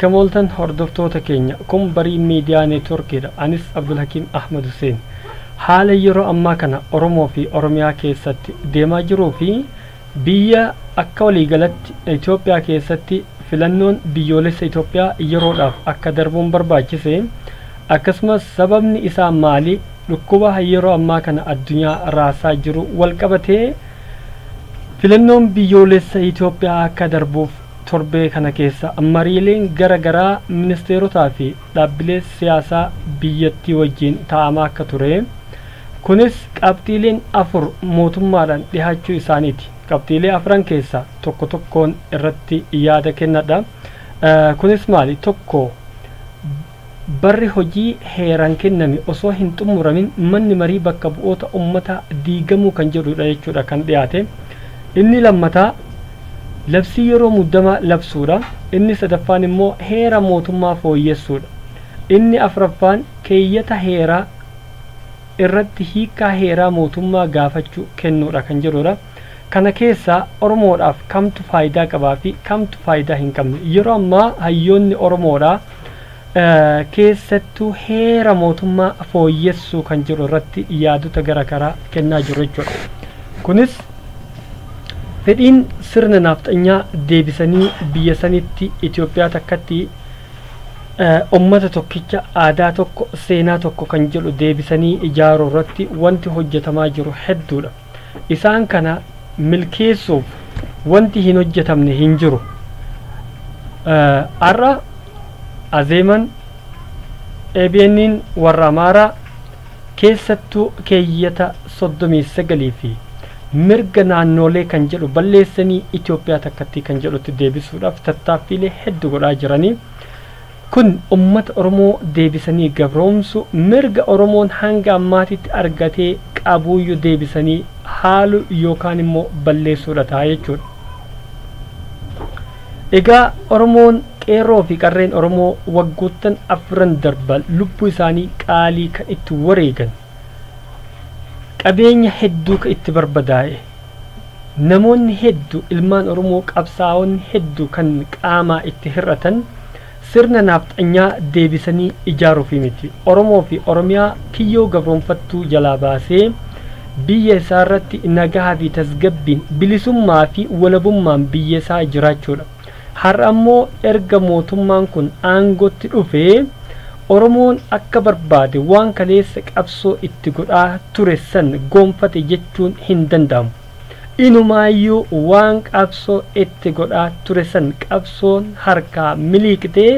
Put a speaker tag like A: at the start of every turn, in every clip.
A: Kamooltan hordoftoota keenya kun barii miidiyaa neetworkiidha. Anis Abdulhakiim Ahmad Hussein. Haala yeroo ammaa kana Oromoo fi Oromiyaa keessatti deemaa jiruu fi biyya akka waliigalatti Itoophiyaa keessatti filannoon biyyoolessa Itoophiyaa yeroodhaaf akka darbuun barbaachise akkasumas sababni isaa maali dhukkuba yeroo ammaa kana addunyaa raasaa jiru walqabatee filannoon biyyoolessa Itoophiyaa akka darbuuf torbee kana keessa mariileen garagaraa ministeerotaa fi dhaabbilee siyaasaa biyyattii wajjin taa'amaa akka ture. Kunis qabxiileen afur mootummaadhaan dhihaachuu isaaniiti. Qabxiilee afran keessa tokko tokkoon irratti yaada kennadha. Kunis maali? Tokko barri hojii heeraan kenname osoo hin xumuramin manni marii bakka bu'oota ummata diigamuu kan jedhudha jechuudha kan dhiyaate. Inni lammataa labsii yeroo muddamaa labsuudha. Inni sadaffaan immoo heera mootummaa fooyyessuudha. Inni afraffaan keeyyata heeraa irratti hiikaa heeraa mootummaa gaafachuu kennuudha kan jedhudha. Kana keessaa Oromoodhaaf kamtu faayidaa qabaa fi kamtu faayidaa hin qabne. Yeroo ammaa hayyoonni Oromoodhaa keessattuu heera mootummaa fooyyessuu kan jedhu irratti yaadota garagaraa kennaa jiru jechuudha. Kunis fedhiin sirna nafxanyaa deebisanii biyya sanitti Itoophiyaa takkatti ummata tokkicha aadaa tokko seenaa tokko kan jedhu deebisanii ijaaruu irratti wanti hojjetamaa jiru hedduudha. Isaan kana milkeessuuf wanti hin hojjetamne hin jiru. Arra azeeman EBN'n warra Amaaraa keessattuu keeyyata 39 fi mirga naannolee kan jedhu balleessanii Itoophiyaa takkatti kan jedhutti deebisuudhaaf tattaaffiilee hedduu godhaa jiranii. Kun ummata Oromoo deebisanii gabroomsu mirga Oromoon hanga ammaatitti argatee qabuuyyu deebisanii haalu yookaan immoo balleessuudha ta'a jechuudha. Egaa Oromoon qeerroo fi qarreen Oromoo waggoottan afran darban lubbuu isaanii qaalii kan itti wareegan qabeenya hedduu kan itti barbadaa'e namoonni hedduu ilmaan Oromoo qabsaa'onni hedduu kan qaamaa itti hir'atan sirna nafxanyaa deebisanii ijaaruuf miti. Oromoo fi Oromiyaa kiyyoo gabroonfattuu jalaa baasee biyya isaa irratti nagaa fi tasgabbiin bilisummaa fi walabummaan biyya isaa jiraachuudha. Har'a ammoo erga mootummaan kun aangootti dhufee Oromoon akka barbaade waan kaleessa qabsoo itti godhaa ture san gonfate jechuun hin danda'amu. Inumaayyuu waan qabsoo itti godhaa ture san qabsoon harkaa miliiqtee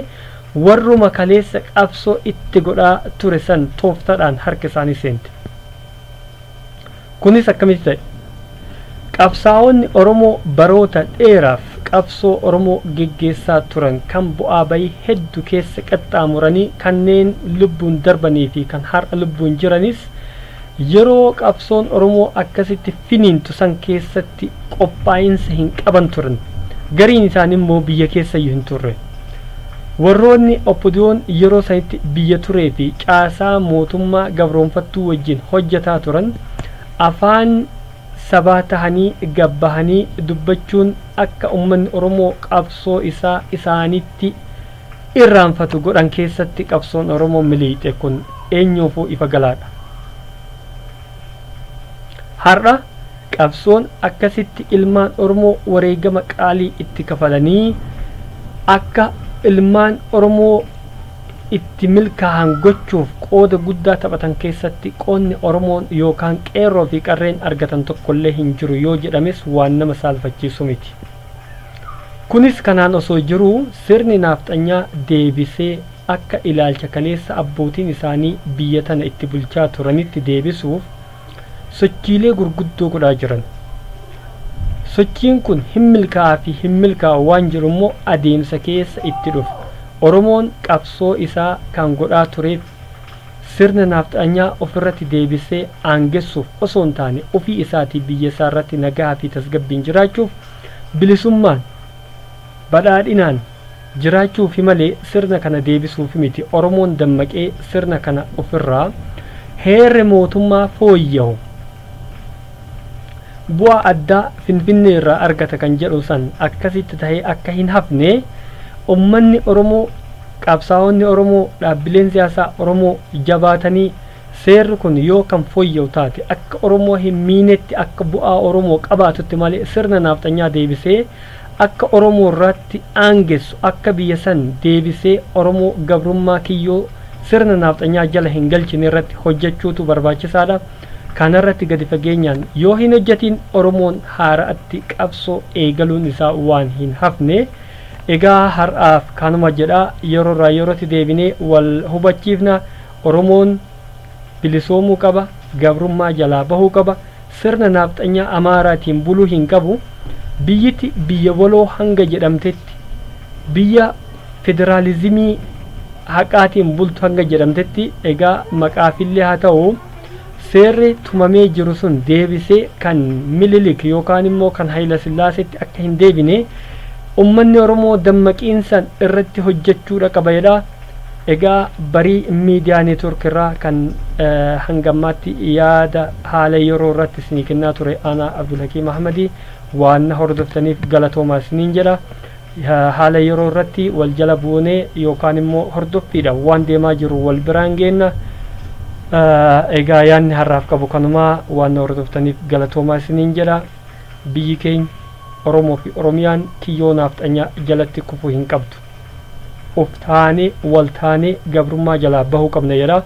A: warruma kaleessa qabsoo itti godhaa ture san tooftaadhaan harka isaanii seente. Kunis akkamitti ta'e? Qabsaa'onni Oromoo baroota dheeraaf qabsoo Oromoo geggeessaa turan kan bu'aa bayii hedduu keessa qaxxaamuranii kanneen lubbuun darbanii fi kan har'a lubbuun jiranis yeroo qabsoon Oromoo akkasitti finiintu san keessatti qophaa'insa hin qaban turan. Gariin isaanii immoo biyya keessa hin turre. Warroonni oppoziyoon yeroo sanitti biyya turee fi caasaa mootummaa gabroonfattuu wajjin hojjetaa turan afaan sabaa tahanii gabbahanii dubbachuun akka ummanni Oromoo qabsoo isaa isaanitti irraanfatu godhan keessatti qabsoon Oromoo miliixe kun eenyuufuu ifa galaadha. Har'a qabsoon akkasitti ilmaan Oromoo wareegama qaalii itti kafalanii akka ilmaan Oromoo itti milkaa'an gochuuf qooda guddaa taphatan keessatti qoonni Oromoon yookaan qeerroo fi qarreen argatan tokkollee hin jiru yoo jedhames waan nama saalfachiisu miti. Kunis kanaan osoo jiruu sirni nafxanyaa deebisee akka ilaalcha kaleessa abbootiin isaanii biyya tana itti bulchaa turanitti deebisuuf sochiilee gurguddoo godhaa jiran. Sochiin kun hin milkaa'aa fi hin milkaa'u waan jiru immoo adeemsa keessa itti dhufa. Oromoon qabsoo isaa kan godhaa tureef sirna nafxanyaa ofirratti deebisee aangessuuf osoo hin taane ofii isaatii biyya isaa irratti nagaa fi tasgabbiin jiraachuuf bilisummaan badhaadhinaan jiraachuuf malee sirna kana deebisuuf miti. Oromoon dammaqee sirna kana ofirraa heerri mootummaa fooyya'u bu'aa addaa Finfinnee irraa argata kan jedhu san akkasitti tahee akka hin hafne ummanni Oromoo qabsaa'onni Oromoo dhaabbileen siyaasaa Oromoo jabaatanii seerri kun yoo kan fooyya'u taate akka Oromoo hin miinetti akka bu'aa Oromoo qabaatutti malee sirna nafxanyaa deebisee akka Oromoo irratti aangessu akka biyya san deebisee Oromoo gabrummaa kiyyoo sirna nafxanyaa jala hin galchine irratti hojjechuutu barbaachisaadha. Kanarratti gadi fageenyaan yoo hin hojjetin Oromoon haaraatti qabsoo eegaluun isaa waan hin hafne. Egaa har'aaf kanuma jedha yeroo yerootti deebinee wal hubachiifna. Oromoon bilisoomuu qaba, gabrummaa jalaa bahuu qaba, sirna nafxanyaa Amaaraatiin buluu hin qabu. Biyyiti biyya waloo hanga jedhamtetti biyya federaalizimii haqaatiin bultu hanga jedhamtetti egaa maqaafillee haa ta'u seerri tumamee jiru sun deebisee kan Minilik yookaan immoo kan Hayila Sillaaseetti akka hin deebine ummanni Oromoo dammaqiinsan irratti hojjechuudha qaba jedha. Egaa barii miidiyaa neetwork irraa kan hangammaatti yaada haala yeroo irratti isinii kennaa ture ana Abdulhakiim Ahmadii waan hordoftaniif galatoomaa isiniin jedha. Haala yeroo irratti wal jala buunee yookaan immoo hordoffiidha waan deemaa jiru wal biraan geenna. Egaa yaanni har'aaf qabu kanumaa waan hordoftaniif galatoomaa isiniin jedha. Biyyi keenya Oromoo fi Oromiyaan kiyyoo nafxanyaa jalatti kufuu hin qabdu. Of taanee wal taanee gabrummaa jalaa bahuu qabna jedha.